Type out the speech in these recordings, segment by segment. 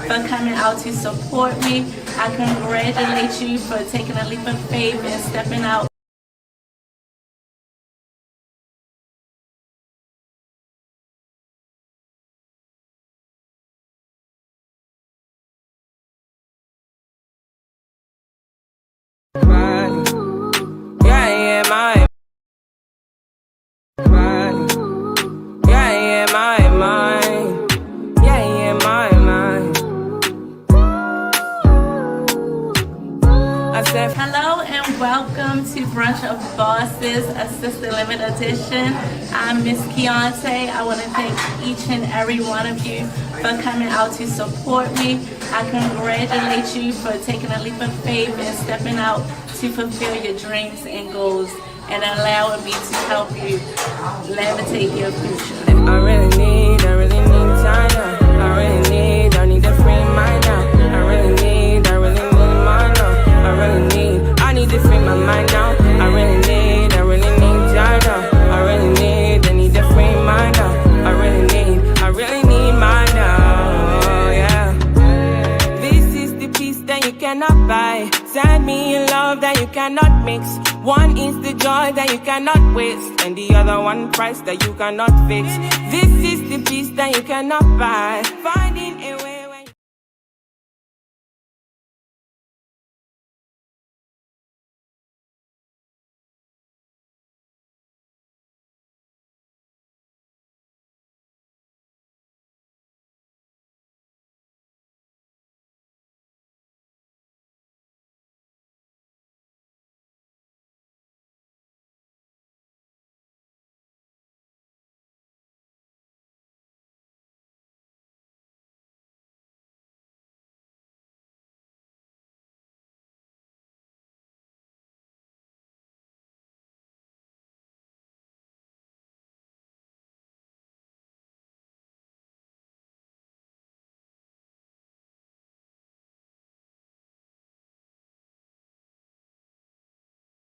for coming out to support me. I congratulate you for taking a leap of faith and stepping out. Yeah, yeah, my mind. Yeah, yeah, my mind. Yeah, yeah, my mind. I said, Hello and welcome to Brunch of Bosses, Assisted Living Edition. I'm Miss Kieonte. I want to thank each and every one of you for coming out to support me. I congratulate you for taking a leap of faith and stepping out to fulfill your dreams and goals and allowing me to help you levitate your future. I really need time now. I need a free mind now. I really need mine now. I need to free my mind now. I really need time now. I need a free mind now. I really need mine now. Yeah. This is the peace that you cannot buy. Send me in love that you cannot mix. One is the joy that you cannot waste, and the other one price that you cannot fix. This is the peace that you cannot buy. Finding a way when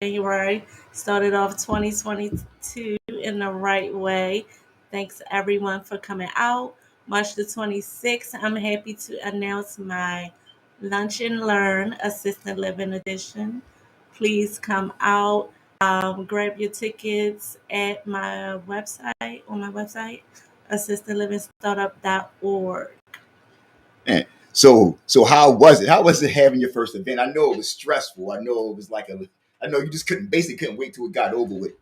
January started off 2022 in the right way. Thanks everyone for coming out. March the 26th, I'm happy to announce my Lunch and Learn Assistant Living Edition. Please come out. Grab your tickets at my website, on my website, assistantliving.startup.org. Man, so how was it? How was it having your first event? I know it was stressful. I know it was I know you just couldn't wait till it got over with.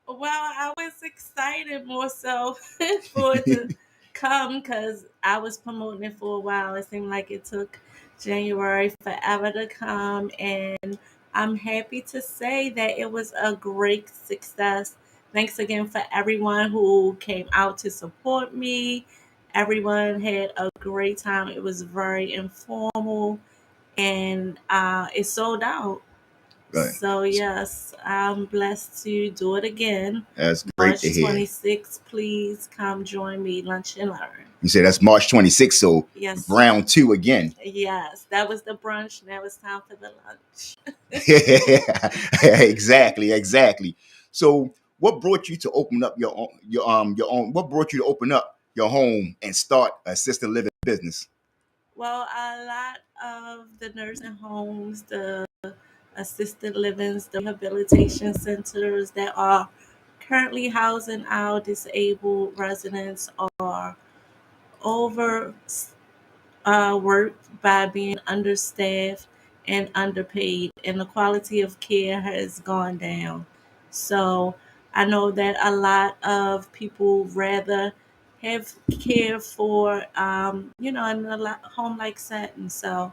Well, I was excited more so for it to come because I was promoting it for a while. It seemed like it took January forever to come, and I'm happy to say that it was a great success. Thanks again for everyone who came out to support me. Everyone had a great time. It was very informal, and it sold out. Right. So yes, I'm blessed to do it again. That's great to March hear. 26th, please come join me, Lunch and Learn. You say that's March 26th, so Yes, round two again. yes, that was the brunch. Now it's time for the lunch. Exactly. So what brought you to open up what brought you to open up your home and start a assisted living business? Well, a lot of the nursing homes, the assisted livings, the rehabilitation centers that are currently housing our disabled residents are over worked by being understaffed and underpaid, and the quality of care has gone down. So I know that a lot of people rather have care for, in a home like setting. So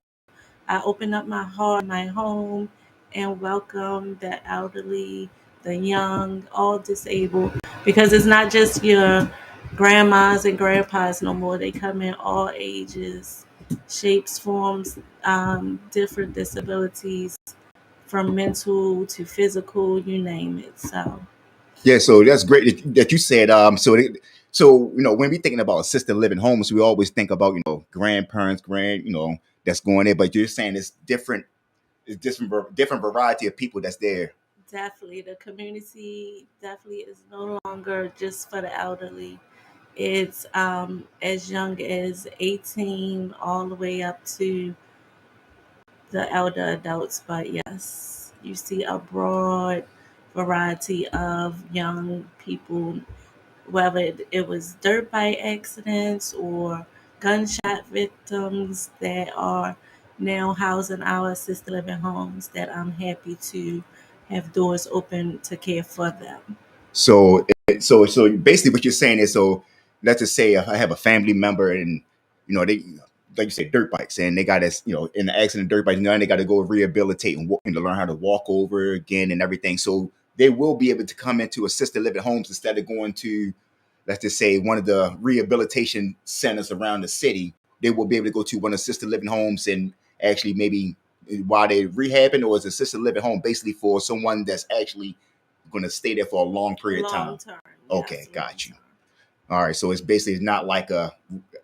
I open up my heart, my home, and welcome the elderly, the young, all disabled, because it's not just your grandmas and grandpas no more. They come in all ages, shapes, forms, different disabilities, from mental to physical, you name it. So, Yeah, so that's great that you said. So when we thinking about assisted living homes, we always think about grandparents, that's going there. But you're saying it's different variety of people that's there. definitely, the community definitely is no longer just for the elderly. It's as young as 18 all the way up to the elder adults. But yes, you see a broad variety of young people, whether it was dirt bike accidents or gunshot victims that are now housed in our assisted living homes, that I'm happy to have doors open to care for them. So basically, what you're saying is, so let's just say I have a family member, and they, like you said, dirt bikes, and they got this, in the accident, dirt bikes, and they got to go rehabilitate and, walk, and to learn how to walk over again and everything. So they will be able to come into assisted living homes instead of going to, let's just say, one of the rehabilitation centers around the city. They will be able to go to one of assisted living homes and actually maybe while they're rehabbing, or is assisted living home basically for someone that's actually going to stay there for a long period of Long time. term, Okay, yes, long got you. term. All right, so it's basically not like a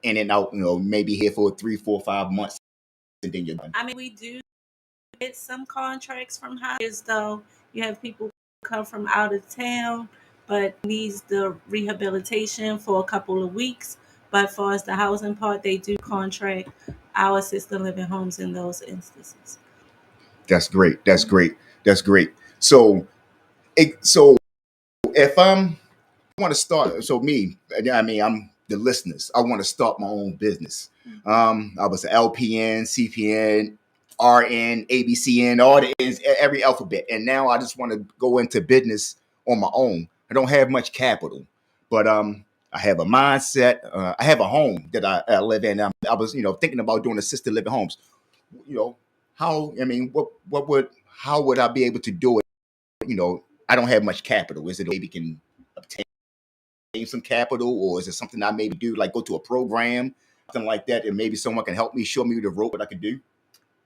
in and out. Maybe here for 3, 4, 5 months, and then you're done. I mean, we do get some contracts from hires, though. You have people come from out of town, but needs the rehabilitation for a couple of weeks. But for as the housing part, they do contract our assisted living homes in those instances. That's great. That's great. That's great. So if I want to start, so me, I mean, I'm the listeners. I want to start my own business. I was an LPN, CPN, RN, ABCN, all the N's, every alphabet, and now I just want to go into business on my own. I don't have much capital, but I have a mindset. I have a home that I live in. I was, thinking about doing assisted living homes. You know, how? I mean, what would? How would I be able to do it? I don't have much capital. Is it maybe can obtain some capital, or is it something I maybe do, like go to a program, something like that, and maybe someone can help me, show me the rope what I could do?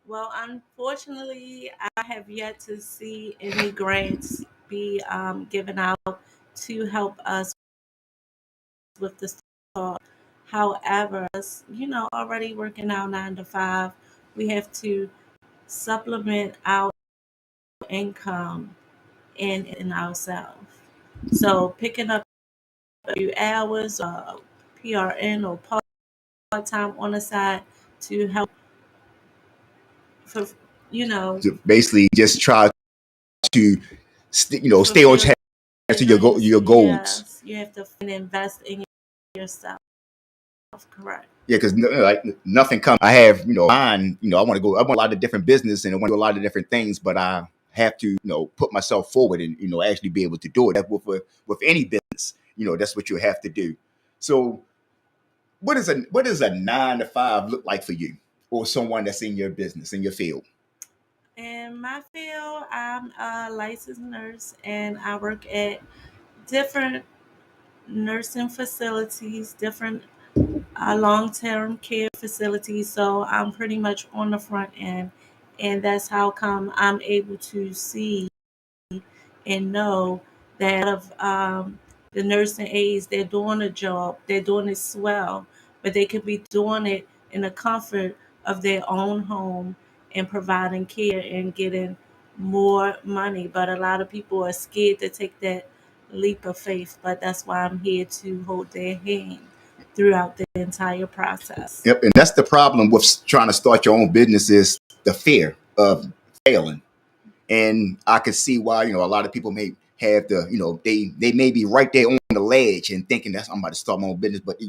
Well, unfortunately, I have yet to see any grants be given out to help us with the start. However, us, already working our 9 to 5, we have to supplement our income in ourselves. So picking up a few hours, PRN or part time on the side to help for you know To basically just try to, stay on fulfill track your to dreams. your goals. Yes, you have to invest in yourself. Correct. Yeah, because like nothing comes. I have, mine. I want to go. I want a lot of different business, and I want to do a lot of different things, but I have to, put myself forward and actually be able to do it. That with any business, that's what you have to do. So, what does a 9 to 5 look like for you, or someone that's in your business, in your field? In my field, I'm a licensed nurse and I work at different nursing facilities, different long term care facilities. So I'm pretty much on the front end. And that's how come I'm able to see and know that of the nursing aides, they're doing a job, they're doing it swell, but they could be doing it in the comfort of their own home and providing care and getting more money. But a lot of people are scared to take that leap of faith. But that's why I'm here to hold their hand throughout the entire process. Yep, and that's the problem with trying to start your own business is the fear of failing. And I can see why a lot of people may have the they may be right there on the ledge and thinking that's I'm about to start my own business, but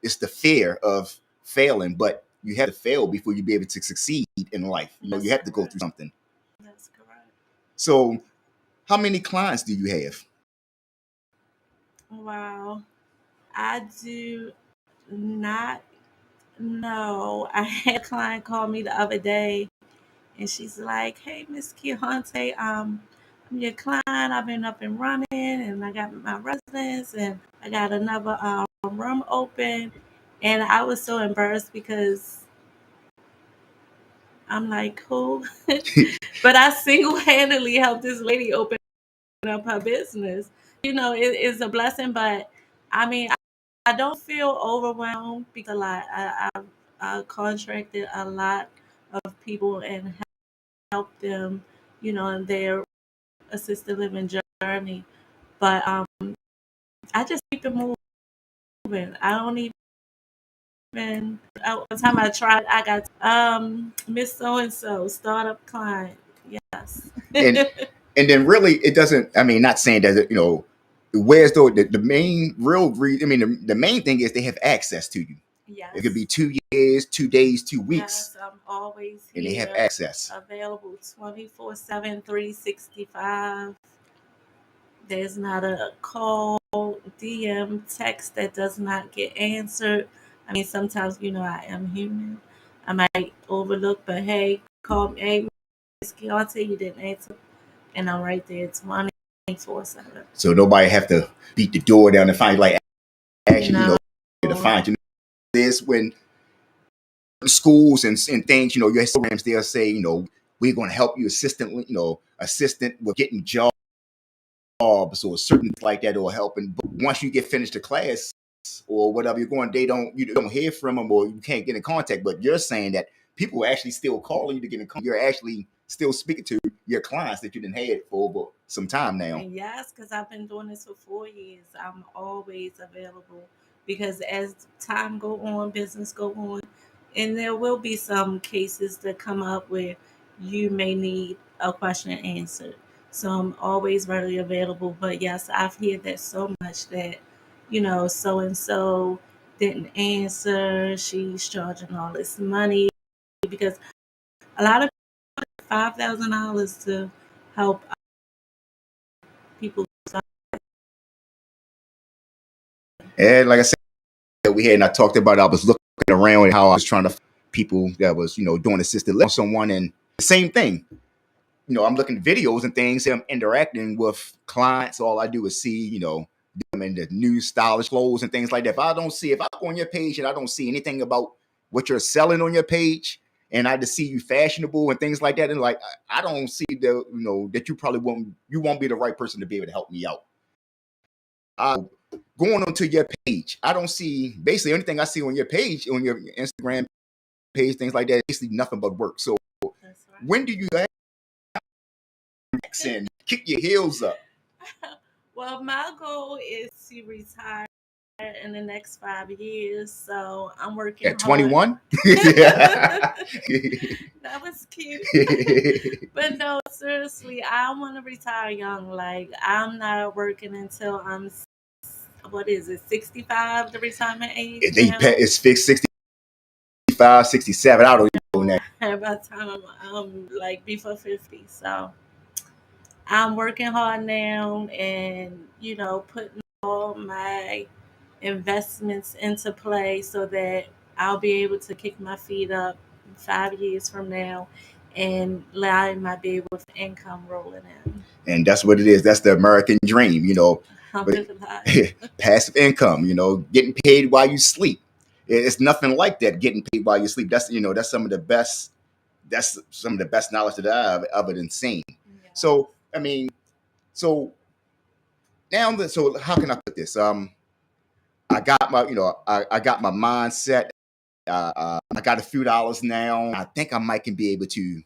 it's the fear of failing. But you have to fail before you be able to succeed in life. You That's have to go through correct. something. That's correct. So, how many clients do you have? Wow. I do not know. I had a client call me the other day and she's like, "Hey, Miss Kieonte, I'm your client. I've been up and running and I got my residence and I got another room open." And I was so embarrassed because I'm like, "Who?" But I single handedly helped this lady open up her business. It's a blessing, but I mean, I don't feel overwhelmed because a lot. I contracted a lot of people and helped them, in their assisted living journey. But I just keep it moving. I don't even. One time I tried, I got Miss So and So startup client. Yes. and and then really it doesn't. I mean, not saying that where's the main real reason. I mean, the main thing is they have access to you. It could be Yes. 2 years, 2 days, 2 weeks, Yes, I'm always and they have here, access. available 24/7, 365. There's not a call, DM, text that does not get answered. I mean, sometimes, I am human. I might overlook, but hey, call me. Hey, Miss Kieonte, you didn't answer. And I'm right there 24/7. So nobody have to beat the door down and find like actually, No. to find you. This when schools and things, your programs they'll say, we're going to help you assistant with getting jobs or certain things like that or helping. But once you get finished the class or whatever you're going, you don't hear from them or you can't get in contact. But you're saying that people are actually still calling you to get in contact. You're actually still speaking to your clients that you didn't have for over some time now. And yes, because I've been doing this for 4 years. I'm always available because as time go on, business go on, and there will be some cases that come up where you may need a question answered. So I'm always readily available. But yes, I've heard that so much that, so and so didn't answer. She's charging all this money because a lot of $5,000 to help people. And like I said, we had and I talked about, I was looking around and how I was trying to find people that was, doing assisted living on someone and the same thing. I'm looking at videos and things, I'm interacting with clients. All I do is see, them in the new stylish clothes and things like that. If I go on your page and I don't see anything about what you're selling on your page, and I just see you fashionable and things like that, and like I don't see that you won't be the right person to be able to help me out. Going onto your page, I don't see basically anything I see on your page, on your Instagram page, things like that, basically nothing but work. So That's right. when do you and kick your heels up? Well, my goal is to retire in the next 5 years, so I'm working At hard. 21? That was cute. But no, seriously, I want to retire young. Like, I'm not working until I'm, what is it, 65, the retirement age now? It's fixed 65, 67. I don't even know now. And by the time I'm like before 50. So I'm working hard now and, putting all my investments into play so that I'll be able to kick my feet up 5 years from now and I might be able with income rolling in. And that's what it is. That's the American dream, But passive income, getting paid while you sleep. It's nothing like that. Getting paid while you sleep. That's some of the best. That's some of the best knowledge that I've ever seen. Yeah. So I mean, so so how can I put this? I got I got my mindset. I got a few dollars now. I think I might can be able to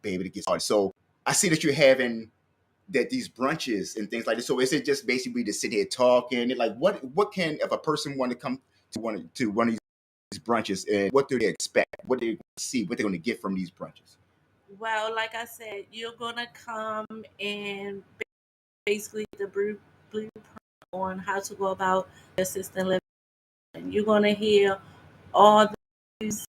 get started. So I see that you're having that these brunches and things like this. So is it just basically to sit here talking? Like what can if a person want to come to one of these brunches and what do they expect? What do they see? What they're going to get from these brunches? Well, like I said, you're gonna come and basically the blueprint on how to go about assisted living. You're gonna hear all these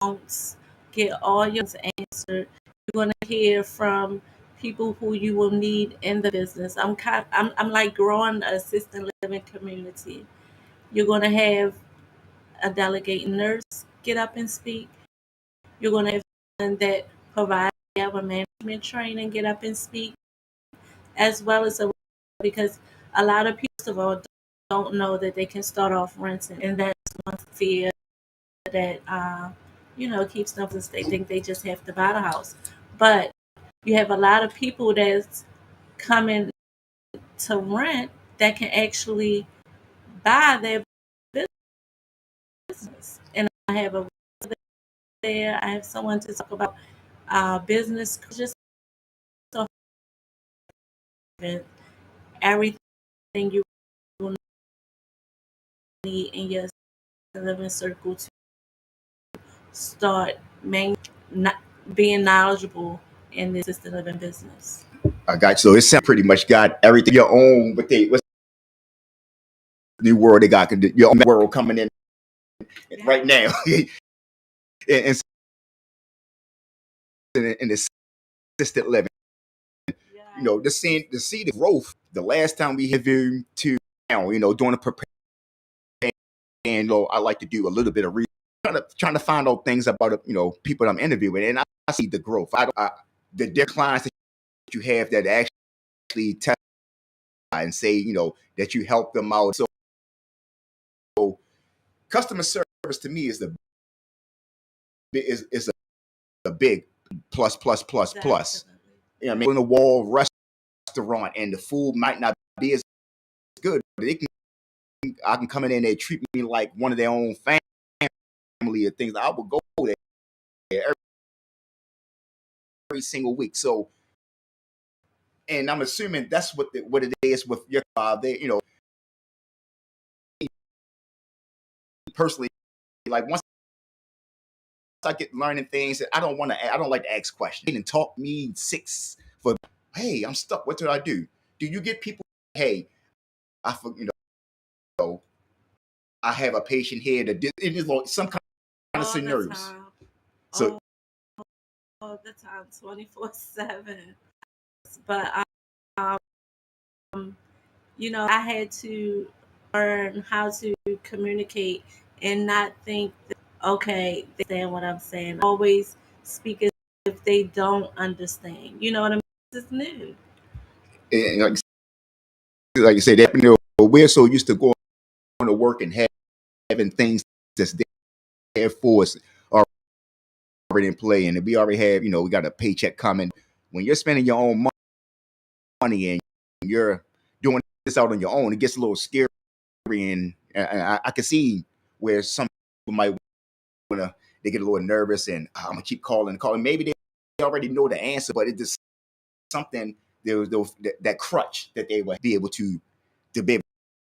wants, get all your answered. You're gonna hear from people who you will need in the business. I'm like growing a assisted living community. You're gonna have a delegating nurse get up and speak. You're gonna have someone that provides a management training get up and speak, as well as because a lot of people first of all don't know that they can start off renting, and that's one fear that keeps them from they think they just have to buy the house. But you have a lot of people that's coming to rent that can actually buy their business. And I have a there. I have someone to talk about business, just so everything you in your living circle to start not being knowledgeable in the assisted living business. I got you. So it sounds pretty much got everything your own, but what's the new world they got? Your own world coming in right now. and in the assisted living, to see the growth. The last time we have you to now, doing a prepare, and I like to do a little bit of research, trying to find out things about people I'm interviewing, and I see the growth. The declines that you have that actually tell and say that you help them out. So customer service to me is a big plus. In a wall restaurant and the food might not be as good, but I can come in and they treat me like one of their own family or things. I will go there every single week. So, and I'm assuming that's what it is with your father. Personally, like once I get learning things, I don't like to ask questions. And talk me hey, I'm stuck. What did I do? Do you get people? Hey, I have a patient here that it is like some kind of scenarios. So all the time, 24/7. But I had to learn how to communicate and not think that, okay, they understand what I'm saying. Always speak as if they don't understand. You know what I mean? It's new. And like you said, we're so used to going to work and having things that's there for us already in play, and we already have, we got a paycheck coming. When you're spending your own money and you're doing this out on your own, it gets a little scary, and I can see where some people might they get a little nervous, and I'm gonna keep calling. Maybe they already know the answer, but it's just something there was that crutch that they would be able to be able to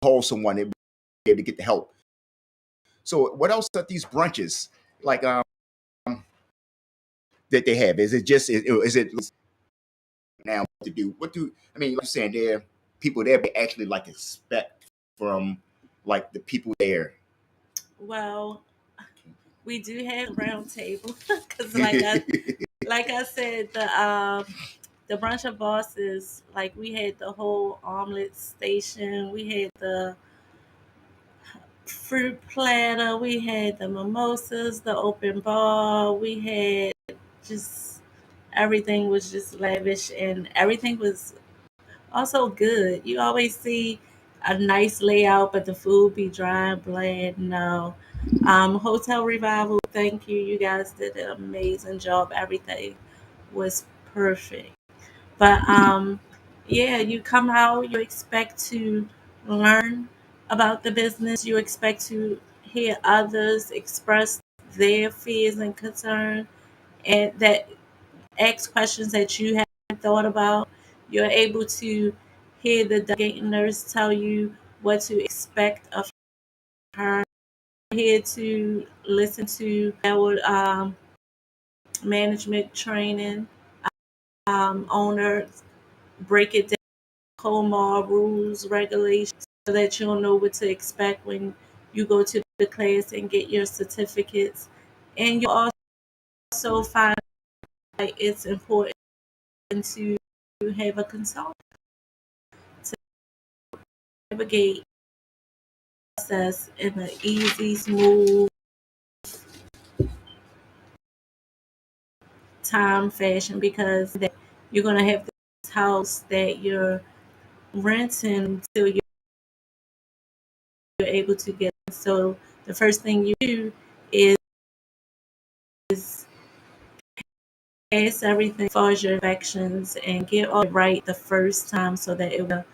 call someone and be able to get the help. So what else are these brunches like that they have? Is it now to do? What do I mean? Like you're saying, there people there actually like expect from like the people there. Well, we do have a round table because, like I said, the brunch of bosses, like we had the whole omelet station, we had the fruit platter, we had the mimosas, the open bar, we had just everything was just lavish and everything was also good. You always see a nice layout, but the food be dry and bland. No. Hotel Revival, thank you. You guys did an amazing job. Everything was perfect. But yeah, you come out, you expect to learn about the business, you expect to hear others express their fears and concerns, and that ask questions that you haven't thought about. You're able to hear the delegate nurse tell you what to expect of her. Here to listen to our management training, owners break it down, COMAR rules, regulations, so that you'll know what to expect when you go to the class and get your certificates. And you'll also find like it's important to have a consultant to navigate the process in an easy, smooth time fashion, because you're going to have this house that you're renting until you're able to get in. So the first thing you do is pass everything as far as your inspections and get all right the first time so that it will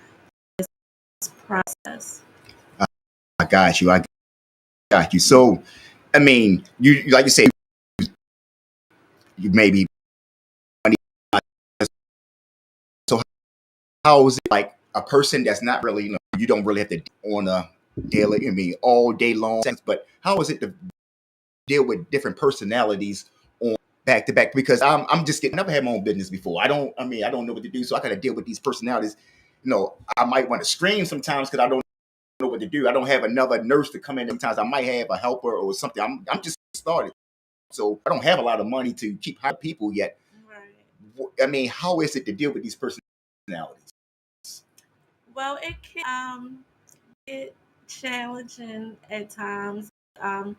process. I got you. I got you. So, I mean, you like you say, you maybe. So, how is it like a person that's not really, you don't really have to on daily, I mean, all day long. But how is it to deal with different personalities on back to back? Because I'm just getting, never had my own business before. I don't know what to do. So I got to deal with these personalities. I might want to scream sometimes because I don't know what to do. I don't have another nurse to come in. Sometimes I might have a helper or something. I'm just started. So I don't have a lot of money to keep hiring people yet. Right. I mean, how is it to deal with these personalities? Well, it can get challenging at times. Um,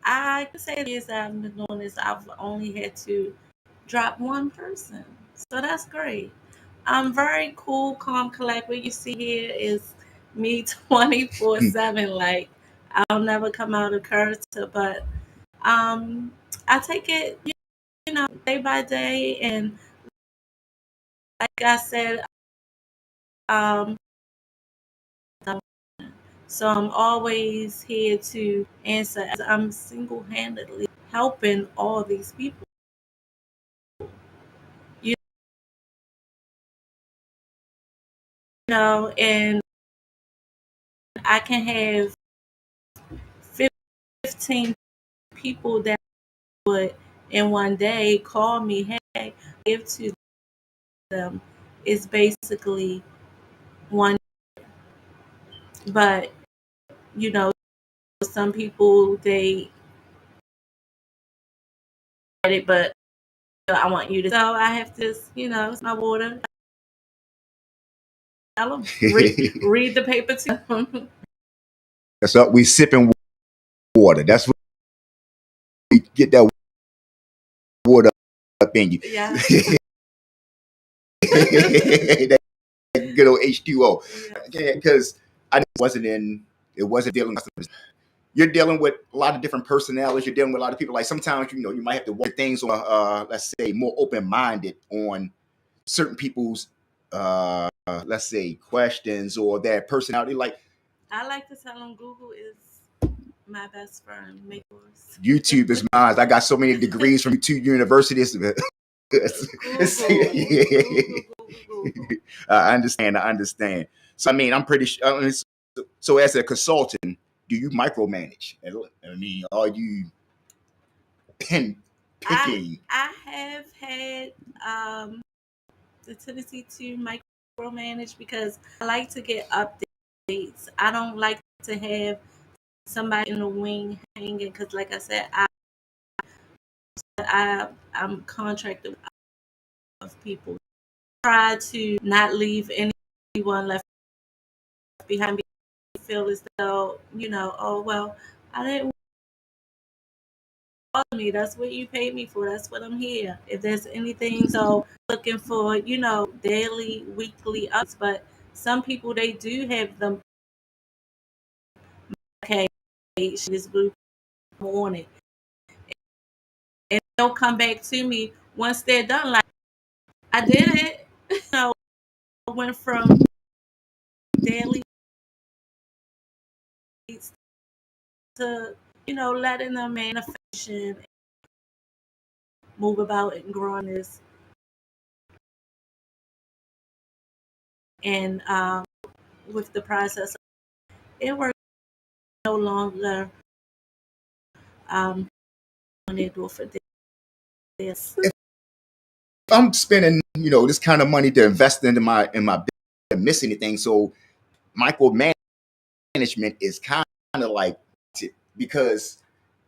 I can say the years that I've been doing this, I've only had to drop one person. So that's great. I'm very cool, calm, collect. What you see here is me 24/7. Like, I'll never come out of character, but I take it, day by day. And like I said, um, so I'm always here to answer as I'm single handedly helping all these people. You and I can have 15 people that would in one day call me, hey, give to them is basically one. But, you know, some people, they get it, but I want you to. So I have to, it's my water. Tell them, read the paper to them. That's up. We sipping water. That's what we get that water up in you. Yeah. That good old H2O. Because it wasn't dealing with customers. You're dealing with a lot of different personalities. You're dealing with a lot of people. Like sometimes, you might have to work things on, let's say, more open-minded on certain people's, let's say, questions or their personality. Like I like to tell them Google is my best friend. Make yours. YouTube is mine. I got so many degrees from YouTube universities. Google. Google. I understand. So I mean, I'm pretty sure. So as a consultant, do you micromanage? I mean, are you picking? I have had the tendency to micromanage because I like to get updates. I don't like to have somebody in the wing hanging because, like I said, I'm contracted with people. Try to not leave anyone left behind. Feel as though, oh well, I didn't want me. That's what you paid me for. That's what I'm here. If there's anything, so looking for, daily, weekly ups. But some people, they do have them. Okay, this blue on it, and they'll come back to me once they're done. Like I did it. I went from daily to letting them manifest and move about and grow on this. And with the process, it works no longer. When they do it for this. If I'm spending, this kind of money to invest in my business, and miss anything, so micromanagement is kind of like because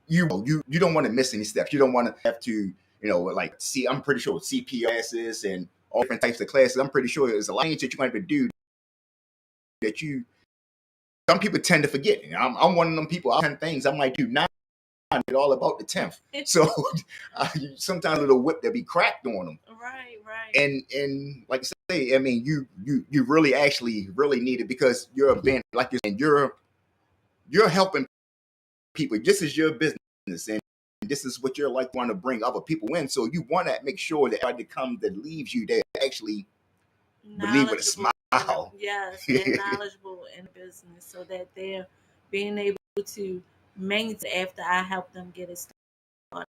you don't want to miss any steps. You don't want to have to, like see. I'm pretty sure CPR classes and all different types of classes. I'm pretty sure there's a lot of things that you're going to have to do that some people tend to forget. I'm one of them people. I'll 10 things I might do now. It's all about the 10th. So sometimes a little whip that be cracked on them. Right. And like I say, I mean, you really actually really need it because you're a band, like you're saying, you're helping people. This is your business, and this is what you're like want to bring other people in. So you want to make sure that everybody comes that leaves you, they actually believe with a smile. Yes, they're knowledgeable in business, so that they're being able to maintain after I help them get it started.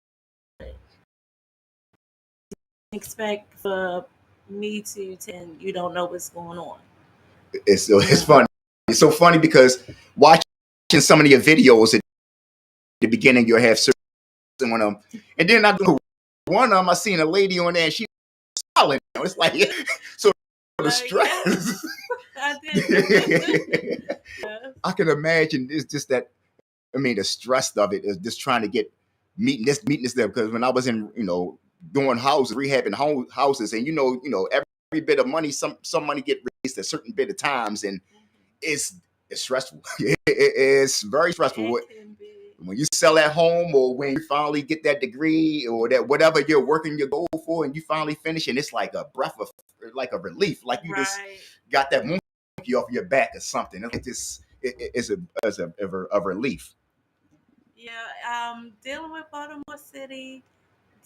Expect for me to tend, you don't know what's going on. It's funny It's so funny because watching some of your videos at the beginning, you'll have certain one of them, and then I do one of them. I seen a lady on there, and she smiling. It's like so the Yeah, stress. I did. Yes. I can imagine it's just that. I mean, the stress of it is just trying to get meeting this there. Because when I was in, doing houses, rehabbing houses, and every bit of money, some money get released a certain bit of times, and it's it's stressful. It's very stressful. It can be. When you sell that home, or when you finally get that degree, or that whatever you're working your goal for, and you finally finish, and it's like a breath of, like a relief, like you just Right. got that monkey off your back or something. It's a relief. Yeah. Dealing with Baltimore City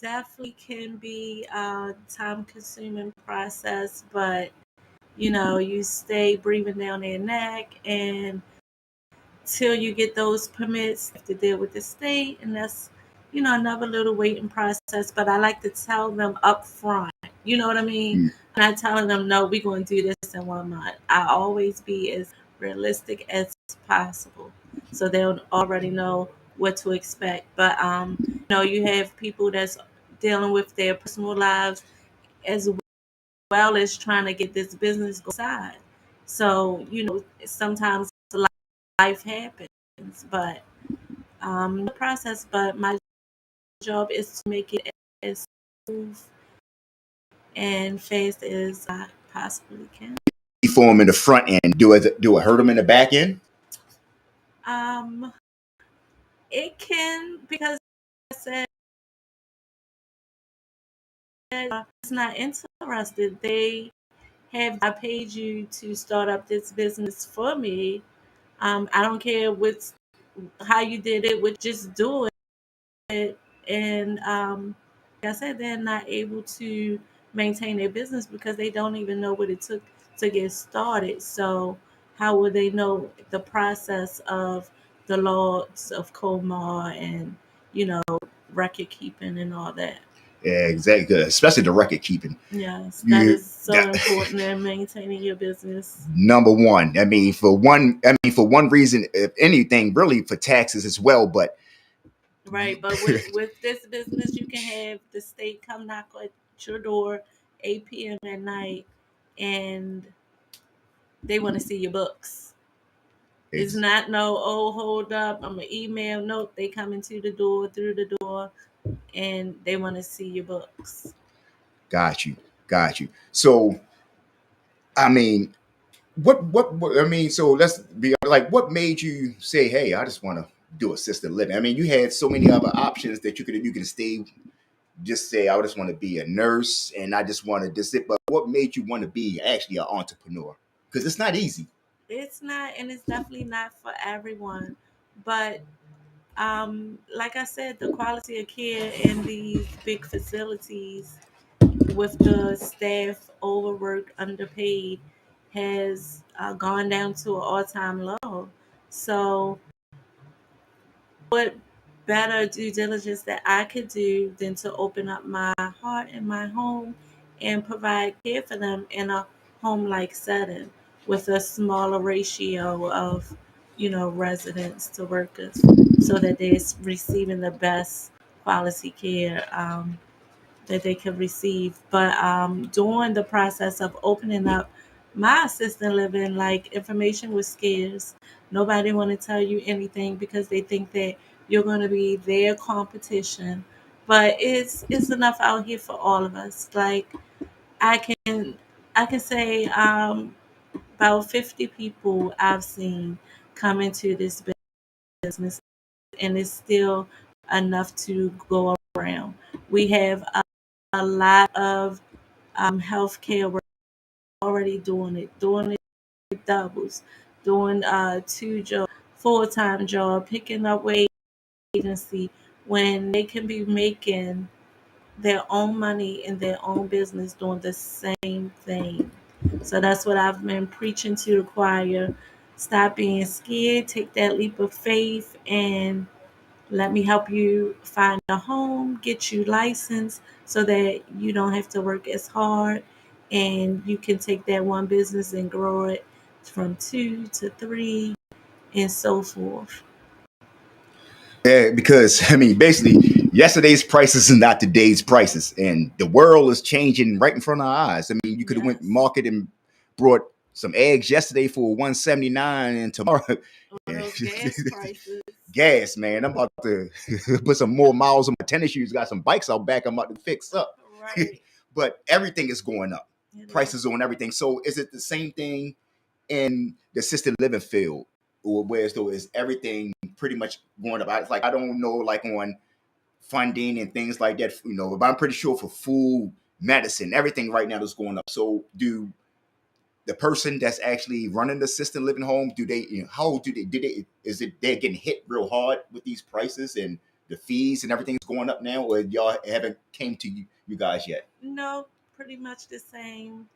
definitely can be a time consuming process, but you stay breathing down their neck and till you get those permits to deal with the state, and that's another little waiting process. But I like to tell them up front, you know what I mean. Mm. I'm not telling them no, we're going to do this in 1 month. I always be as realistic as possible so they'll already know what to expect. But you have people that's dealing with their personal lives as well as trying to get this business go side. So sometimes life happens, but the process. But my job is to make it as smooth and fast as I possibly can. For them in the front end, do it hurt them in the back end? Um, it can, because I said it's not interested. They have I paid you to start up this business for me. I don't care how you did it, with just do it. And like I said, they're not able to maintain their business because they don't even know what it took to get started. So how would they know the process of the laws of Comar and you know record keeping and all that? Yeah, exactly. Especially the record keeping. Yes, that You is so that, important in maintaining your business. number one. I mean, for one reason, if anything, really for taxes as well. But Right, but with this business, you can have the state come knock at your door 8 p.m. at night, and they want to see your books. It's it's not no, oh, hold up, I'm an email. Nope, they come into the door, through the door, and they want to see your books. got you. So I mean, what I mean, so let's be like, what made you say, "Hey, I just want to do assisted living"? I mean, you had so many other options that you could stay, just say, "I just want to be a nurse," and I just want to just it. But what made you want to be actually an entrepreneur? Because it's not easy. It's not, and it's definitely not for everyone. But like I said, the quality of care in these big facilities with the staff overworked, underpaid, has gone down to an all-time low. So, what better due diligence that I could do than to open up my heart and my home and provide care for them in a home-like setting with a smaller ratio of, residents to workers, so that they're receiving the best quality care. That they could receive. But during the process of opening up my assisted living, like, information was scarce. Nobody want to tell you anything because they think that you're going to be their competition. But it's enough out here for all of us. Like, I can I can say about 50 people I've seen come into this business, and it's still enough to go around. We have a lot of healthcare work already doing it doubles, doing two job, full time job, picking up wage agency when they can be making their own money in their own business doing the same thing. So that's what I've been preaching to the choir. Stop being scared, take that leap of faith, and let me help you find a home, get you licensed so that you don't have to work as hard, and you can take that one business and grow it from 2 to 3, and so forth. Yeah, because I mean, basically, yesterday's prices are not today's prices, and the world is changing right in front of our eyes. I mean, you could have went Yes. market and brought some eggs yesterday for 179, and tomorrow, Or those gas prices. gas, man. I'm about to put some more miles on my tennis shoes. Got some bikes out back. I'm about to fix up, Right. but everything is going up. It Prices is. on everything. So, is it the same thing in the assisted living field, or whereas though is everything pretty much going up? It's like I don't know, like on funding and things like that, but I'm pretty sure for food, medicine, everything right now is going up. So do the person that's actually running the assisted living home, do they, how do they, is it they're getting hit real hard with these prices and the fees and everything's going up now, or y'all haven't came to you guys yet? No, pretty much the same.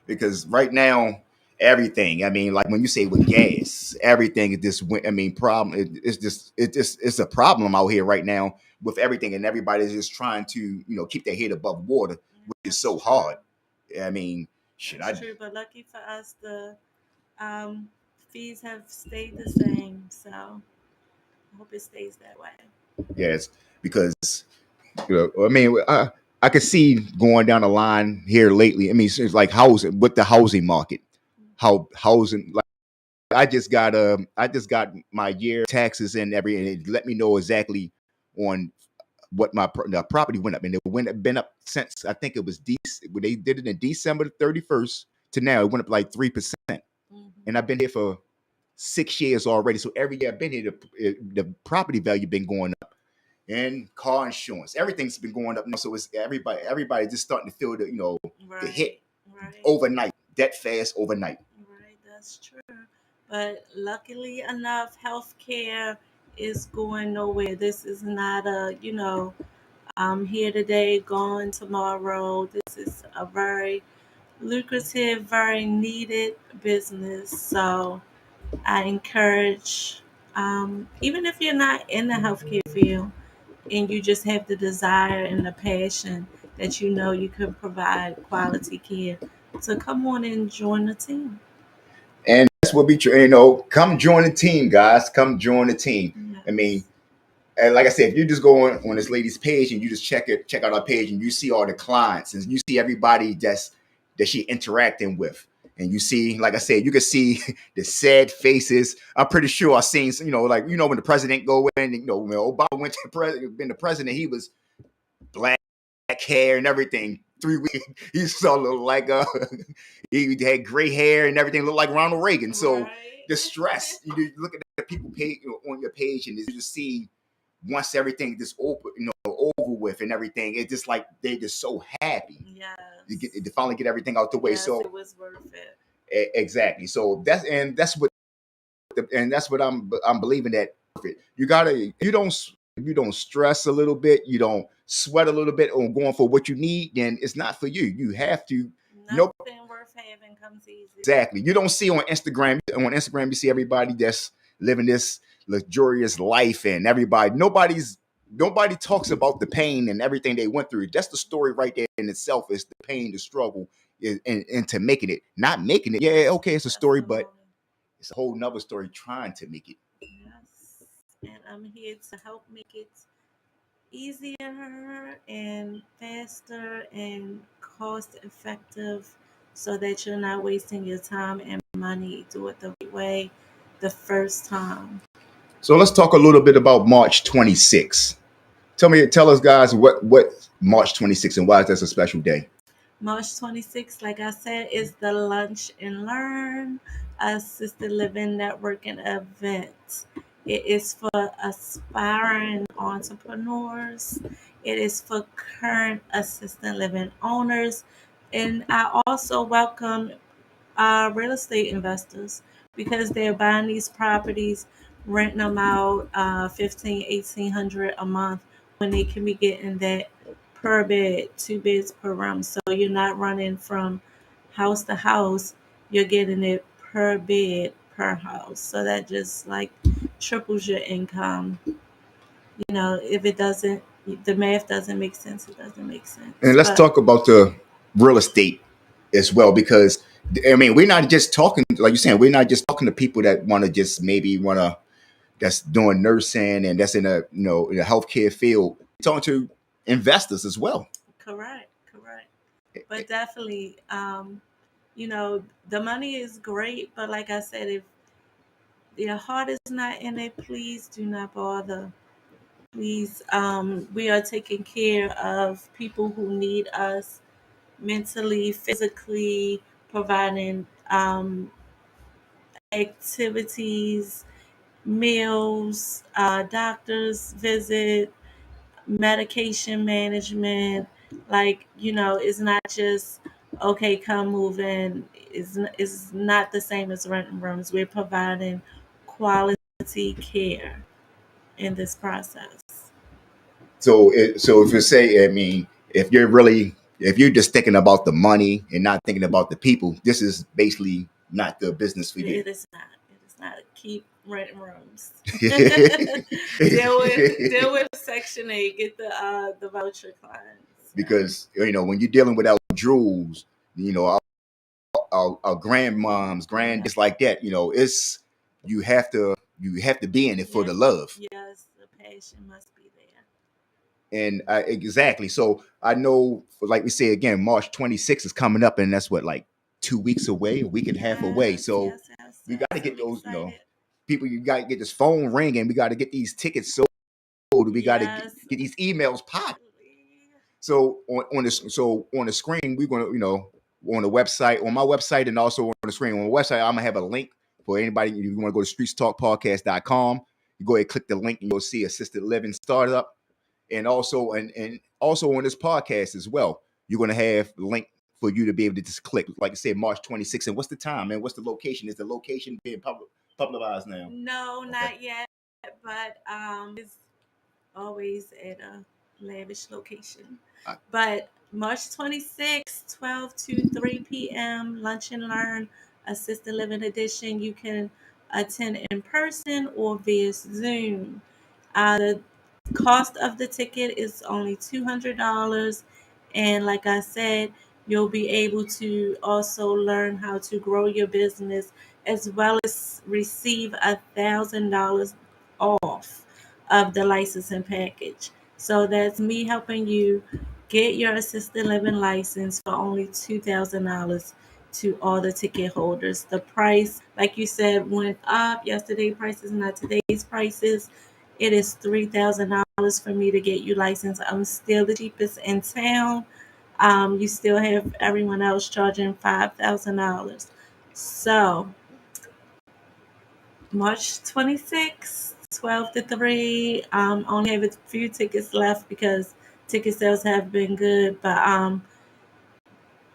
Because right now everything, I mean, like when you say with gas, everything is just, I mean, problem, it's a problem out here right now with everything, and everybody's just trying to keep their head above water, which is That's so true. hard. I mean, shit, That's I true. But lucky for us, the um, fees have stayed the same. So I hope it stays that way. yes, because I mean, I could see going down the line here lately. I mean, it's like housing, with the housing market, how housing, like I just got my year taxes and everything. And it let me know exactly on what the property went up, and it went been up since I think it was when they did it in December 31st to now. It went up like 3%, Hmm. and I've been here for 6 years already. So every year I've been here, the property value been going up, and car insurance, everything's been going up now. So it's everybody just starting to feel the hit Right. Right. overnight, that fast overnight. Right. That's true. But luckily enough, healthcare is going nowhere. This is not I'm here today, gone tomorrow. This is a very lucrative, very needed business. So I encourage, even if you're not in the healthcare field and you just have the desire and the passion that you can provide quality care, to come on and join the team. And that's what we, come join the team, guys. Come join the team. I mean, Yes. and like I said, if you just go on this lady's page and you just check out our page, and you see all the clients and you see everybody that she interacting with. And you see, like I said, you can see the sad faces. I'm pretty sure I've seen, like, when the president go in, when Obama went to been the president, he was black hair and everything. 3 weeks, he saw look like he had gray hair and everything, looked like Ronald Reagan. So Right. the stress, you look at the people page on your page, and you just see once everything just over with and everything, it's just like they're just so happy Yes. to finally get everything out the way. Yes, it So was worth it. exactly. So that's what I'm believing, that you gotta you don't stress a little bit, you don't sweat a little bit on going for what you need, then it's not for you. You have to. Nope. Nothing worth having comes easy. Exactly. You don't see on Instagram. On Instagram, you see everybody that's living this luxurious life, and nobody talks about the pain and everything they went through. That's the story right there in itself. Is the pain, the struggle, and to making it. Not making it. Yeah, okay, it's a story, Absolutely. but it's a whole nother story trying to make it. Yes. And I'm here to help make it easier and faster and cost effective so that you're not wasting your time and money. Do it the right way the first time. So let's talk a little bit about March 26th. Tell us, guys, what March 26th, and why is that a special day? March 26th, like I said, is the Lunch and Learn Assisted Living Networking event. It is for aspiring entrepreneurs. It is for current assisted living owners. And I also welcome real estate investors because they're buying these properties, renting them out 15, 1800 a month when they can be getting that per bed, 2 beds per room. So you're not running from house to house, you're getting it per bed per house. So that just like triples your income. If it doesn't, the math doesn't make sense, it doesn't make And sense. let's But talk about the real estate as well, because I mean, we're not just talking, like you're saying, we're not just talking to people that want to just maybe want to, that's doing nursing and that's in a, in the healthcare field. We're talking to investors as well. Correct, correct. But definitely, the money is great, but like I said, if your heart is not in it, please do not bother. Please, we are taking care of people who need us mentally, physically, providing activities, meals, doctors visit, medication management. Like, it's not just okay, come move in. Is not the same as renting rooms. We're providing quality care in this process. So if you say, I mean, if you're just thinking about the money and not thinking about the people, this is basically not the business for you. It is not. It is not. Keep renting rooms. deal with Section 8. Get the voucher clients. Because when you're dealing with our jewels, our grandmoms, Yeah. granddaddies like that, it's you have to be in it for Yes. the love. Yes. The passion must be there. And exactly. So I know, like we say again, March 26th is coming up, and that's what, like 2 weeks away, a week and a half away. Yes. So Yes. Yes. we got to Yes. get I'm those, excited. people. You got to get this phone ringing. We got to get these tickets sold. We got to Yes. get these emails popped. Absolutely. So on the screen, we're gonna on the website, on my website, and also on the screen on the website, I'm gonna have a link for anybody. You want to go to streetstalkpodcast.com. You go ahead and click the link, and you'll see assisted living startup, and also on this podcast as well. You're gonna have the link for you to be able to just click, like I said, March 26th. And what's the time, and what's the location? Is the location being publicized now? No, Okay. not yet. But it's always at a lavish location. Uh, But March 26th, 12 to 3 p.m., Lunch and Learn, Assisted Living Edition. You can attend in person or via Zoom. The cost of the ticket is only $200. And like I said, you'll be able to also learn how to grow your business as well as receive $1,000 off of the licensing package. So that's me helping you get your assisted living license for only $2,000 to all the ticket holders. The price, like you said, went up. Yesterday prices, not today's prices. It is $3,000 for me to get you licensed. I'm still the cheapest in town. You still have everyone else charging $5,000. So March 26th, 12 to 3. Only have a few tickets left because ticket sales have been good. But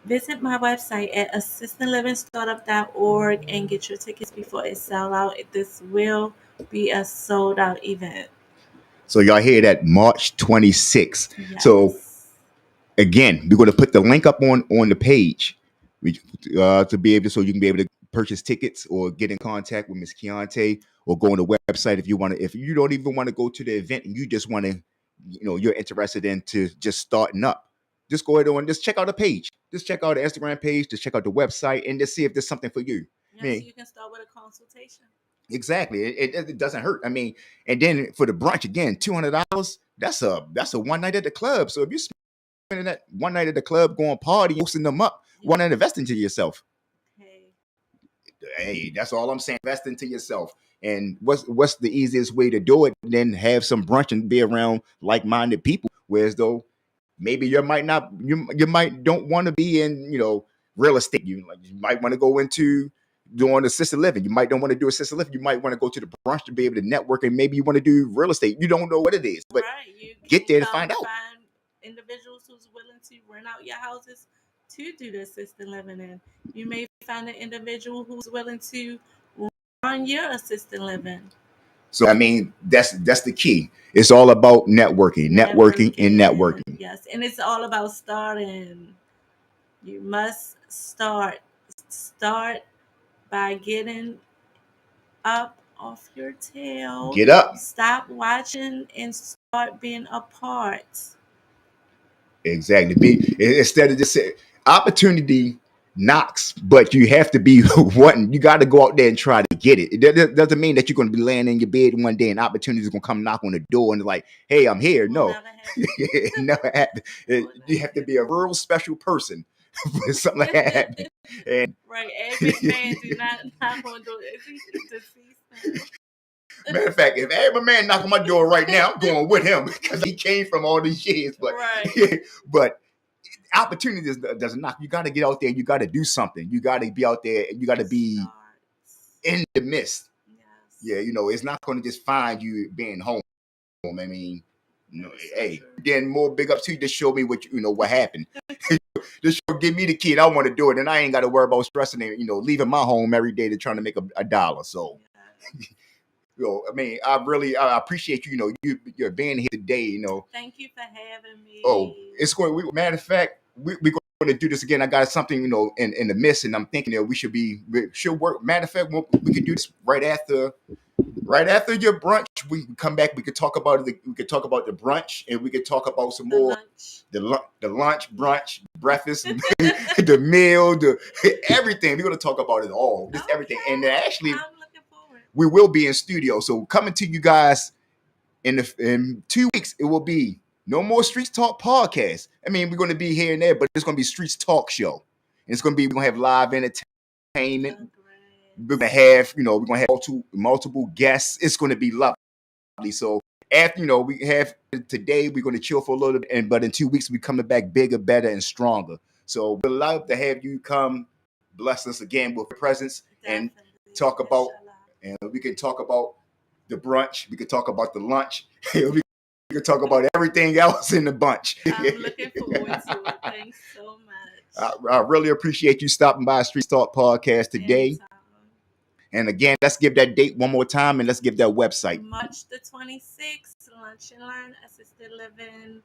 visit my website at assistedlivingstartup.org and get your tickets before it sell out. This will be a sold out event. So y'all hear that, March 26th. So Yes. again, we're going to put the link up on the page, to be able to, so you can be able to purchase tickets or get in contact with Miss Kieonte, or go on the website if you want to. If you don't even want to go to the event and you just want to, you're interested in to just starting up, just go ahead and just check out the page. Just check out the Instagram page. Just check out the website and just see if there's something for you. I Yes, mean, you can start with a consultation. exactly. It doesn't hurt. I mean, and then for the brunch again, $200. That's a one night at the club. So if you spending that one night at the club, going party, hosting them up, why not invest into yourself? Hey, Hey, that's all I'm saying. Invest into yourself. And what's the easiest way to do it? Then have some brunch and be around like-minded people. Whereas though maybe you might not, you might don't want to be in real estate. You might want to go into doing assisted living. You might don't want to do assisted living. You might want to go to the brunch to be able to network, and maybe you want to do real estate. You don't know what it is, but right. You get can there to come find out. find individuals who's willing to rent out your houses to do the assisted living in. You may find an individual who's willing to run your assisted living. So I mean, that's the key. It's all about networking, and Networking, networking. yes. And it's all about starting. You must start. Start by getting up off your tail. Get up. Stop watching and start being a part. Exactly. Instead of just saying opportunity. knocks, but you have to be wanting. You got to go out there and try to get it. It doesn't mean that you're going to be laying in your bed one day and opportunities are going to come knock on the door and like, hey, I'm here. Will No, never happen. it never happened. You have to be a real special person for something like that happen. And Right, every man do not knock on doors. Is he deceased now? matter of fact, if every man knock on my door right now, I'm going with him because he came from all these years. But Right. but opportunity doesn't knock. You got to get out there. You got to do something. You got to be out there. You got to be Starts. in the midst. Yes. Yeah, it's not going to just find you being home. I mean, That's so hey, true. then more big up to you. Just show me what happened. Just give me the key. I want to do it, and I ain't got to worry about stressing and leaving my home every day to trying to make a dollar. So, Yes. I mean, I appreciate you. You're being here today. Thank you for having me. Oh, it's going. Matter of fact, we're going to do this again. I got something in the midst, and I'm thinking that we should work. Matter of fact, we could do this right after your brunch. We can come back. We could talk about it. We could talk about the brunch, and we could talk about some The more lunch. the lunch, brunch, breakfast, the meal, everything. We're gonna talk about it all, just everything. And actually, I'm looking forward. we will be in studio. So coming to you guys in 2 weeks, it will be no more Streets Talk podcast. I mean, we're gonna be here and there, but it's gonna be Streets Talk show. And we're gonna have live entertainment. Oh, We're gonna have, multiple guests. It's gonna be lovely. So after we have today, we're gonna chill for a little bit, but in 2 weeks we're coming back bigger, better, and stronger. So we'd love to have you come bless us again with your presence and Definitely. talk about, Inshallah. and we can talk about the brunch. We can talk about the lunch. We can talk about everything else in the bunch. I'm looking forward to it. Thanks so much. I really appreciate you stopping by Street Talk Podcast today. Anytime. And again, let's give that date one more time, and let's give that website. March the 26th, Lunch and Learn Assisted Living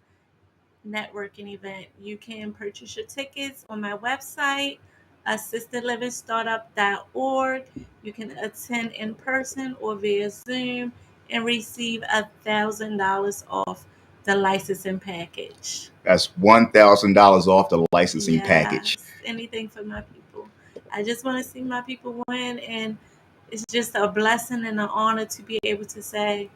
Networking event. You can purchase your tickets on my website, assistedlivingstartup.org. You can attend in person or via Zoom and receive $1,000 off the licensing package. That's $1,000 off the licensing package. Anything for my people. I just want to see my people win, and it's just a blessing and an honor to be able to say,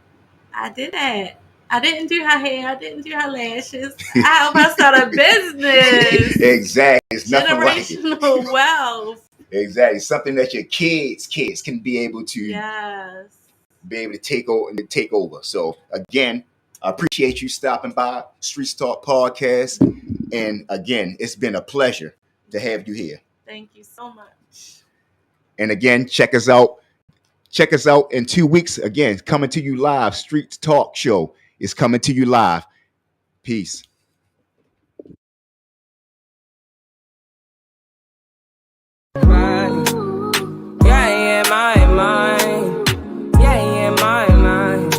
I did that. I didn't do her hair. I didn't do her lashes. I helped her start a business. Exactly. It's nothing like it. Generational wealth. Exactly. Something that your kids can be able to Yes. be able to take over. So again, I appreciate you stopping by Streets Talk Podcast. And again, it's been a pleasure to have you here. Thank you so much. And again, check us out. Check us out in 2 weeks. Again, coming to you live. Streets Talk Show is coming to you live. Peace. Yeah, my mind. Yeah, my mind.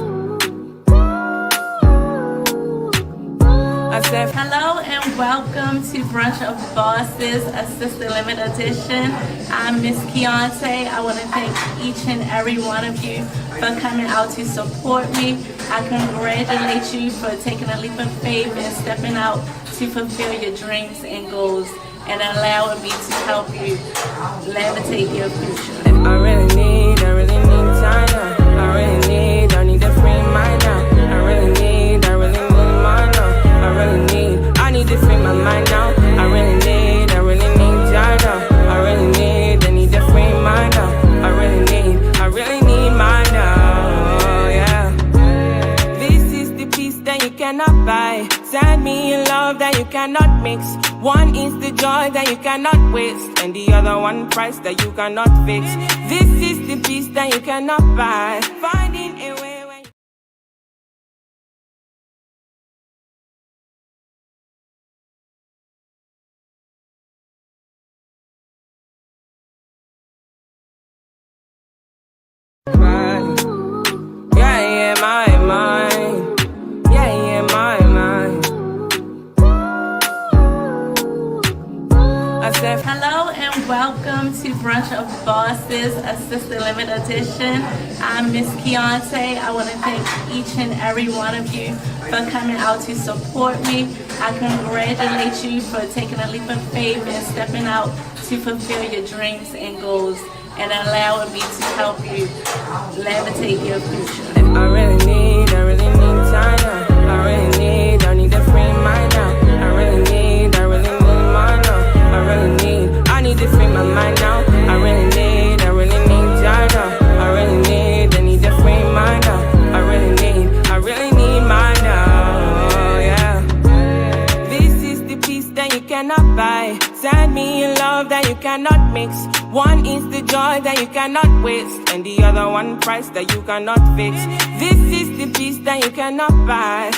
I said, Hello and welcome to Brunch of Bosses, Assisted Living Edition. I'm Miss Kieonte. I want to thank each and every one of you for coming out to support me. I congratulate you for taking a leap of faith and stepping out to fulfill your dreams and goals and allowing me to help you levitate your future. I really need time now. I need a free mind now. I really need mine now. I need to free my mind now. I really need time now. I need a free mind now. I really need mine now. Yeah. This is the peace that you cannot buy. Send me in love that you cannot mix. One is the joy that you cannot waste, and the other one price that you cannot fix. This is the peace that you cannot buy. Finding a way when yeah, my mind. Yeah, my mind. I said, Hello and welcome to Brunch of Bosses, Assisted Living Edition. I'm Miss Kieonte. I want to thank each and every one of you for coming out to support me. I congratulate you for taking a leap of faith and stepping out to fulfill your dreams and goals and allowing me to help you levitate your future. I really need time now. I need a free mind now. I really need mine now. I need to free my mind now. I really need time now. I need a free mind now. I really need mine now. Yeah. This is the peace that you cannot buy. Send me in love that you cannot mix. One is the joy that you cannot waste, and the other one price that you cannot fix. This is the peace that you cannot buy.